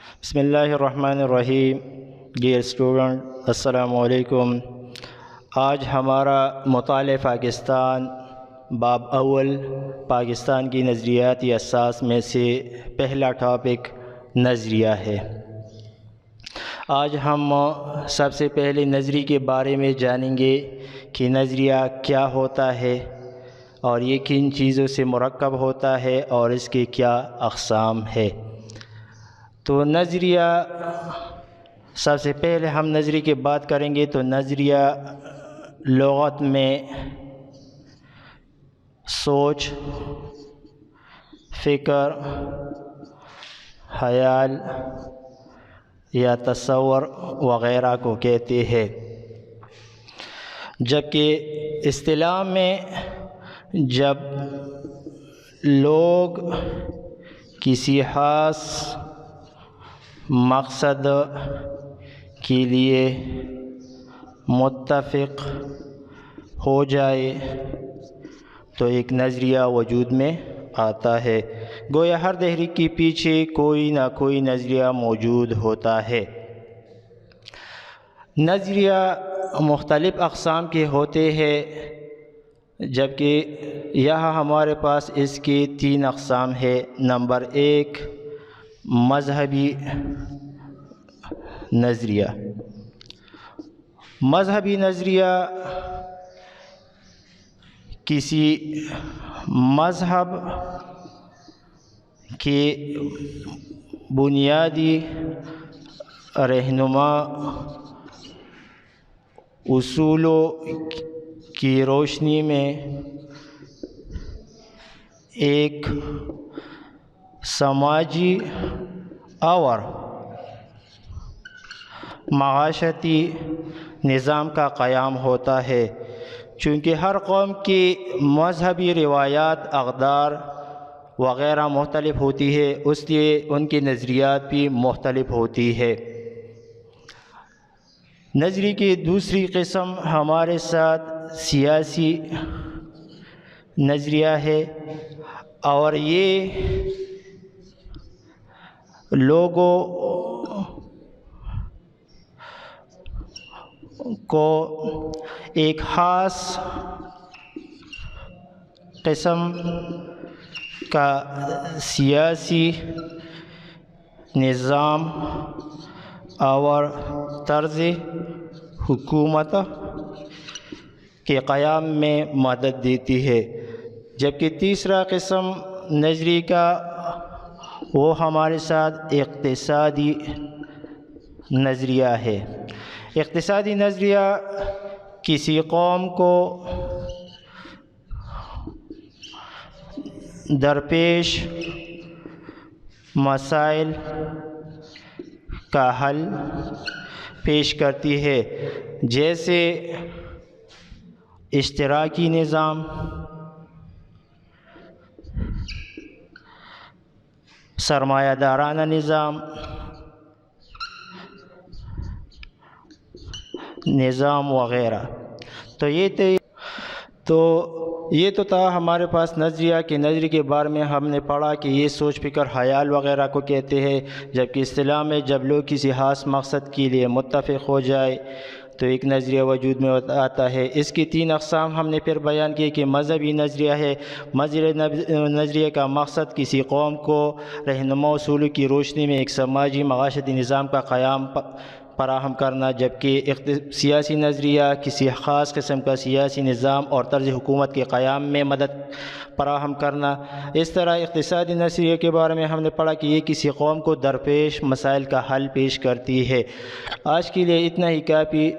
بسم اللہ الرحمن الرحیم۔ ڈیئر اسٹوڈنٹ، السلام علیکم۔ آج ہمارا مطالعہ پاکستان باب اول پاکستان کی نظریاتی اساس میں سے پہلا ٹاپک نظریہ ہے۔ آج ہم سب سے پہلے نظریے کے بارے میں جانیں گے کہ نظریہ کیا ہوتا ہے اور یہ کن چیزوں سے مرکب ہوتا ہے اور اس کے کیا اقسام ہے۔ تو نظریہ، سب سے پہلے ہم نظریے کی بات کریں گے تو نظریہ لغت میں سوچ، فکر، خیال یا تصور وغیرہ کو کہتے ہیں، جبکہ اصطلاح میں جب لوگ کسی خاص مقصد کے لیے متفق ہو جائے تو ایک نظریہ وجود میں آتا ہے۔ گویا ہر تحریک کے پیچھے کوئی نہ کوئی نظریہ موجود ہوتا ہے۔ نظریہ مختلف اقسام کے ہوتے ہیں، جبکہ یہاں ہمارے پاس اس کے 3 اقسام ہیں۔ نمبر 1، مذہبی نظریہ۔ مذہبی نظریہ کسی مذہب کے بنیادی رہنما اصولوں کی روشنی میں ایک سماجی اور معاشرتی نظام کا قیام ہوتا ہے۔ چونکہ ہر قوم کی مذہبی روایات، اقدار وغیرہ مختلف ہوتی ہے، اس لیے ان کی نظریات بھی مختلف ہوتی ہے۔ نظریے کی دوسری قسم ہمارے ساتھ سیاسی نظریہ ہے، اور یہ لوگوں کو ایک خاص قسم کا سیاسی نظام اور طرز حکومت کے قیام میں مدد دیتی ہے۔ جبکہ تیسرا قسم نظریے کا وہ ہمارے ساتھ اقتصادی نظریہ ہے۔ اقتصادی نظریہ کسی قوم کو درپیش مسائل کا حل پیش کرتی ہے، جیسے اشتراکی نظام، سرمایہ دارانہ نظام وغیرہ۔ تو یہ تو تھا ہمارے پاس نظریہ کے نظریے کے بارے میں ہم نے پڑھا کہ یہ سوچ، فکر، خیال وغیرہ کو کہتے ہیں، جبکہ اصطلاح میں جب لوگ کسی خاص مقصد کے لیے متفق ہو جائے تو ایک نظریہ وجود میں آتا ہے۔ اس کی 3 اقسام ہم نے پھر بیان کی کہ مذہبی نظریہ ہے۔ مذہبی نظریے کا مقصد کسی قوم کو رہنما اصولوں کی روشنی میں ایک سماجی معاشرتی نظام کا قیام فراہم کرنا، جبکہ سیاسی نظریہ کسی خاص قسم کا سیاسی نظام اور طرز حکومت کے قیام میں مدد فراہم کرنا۔ اس طرح اقتصادی نظریے کے بارے میں ہم نے پڑھا کہ یہ کسی قوم کو درپیش مسائل کا حل پیش کرتی ہے۔ آج کے لیے اتنا ہی کافی۔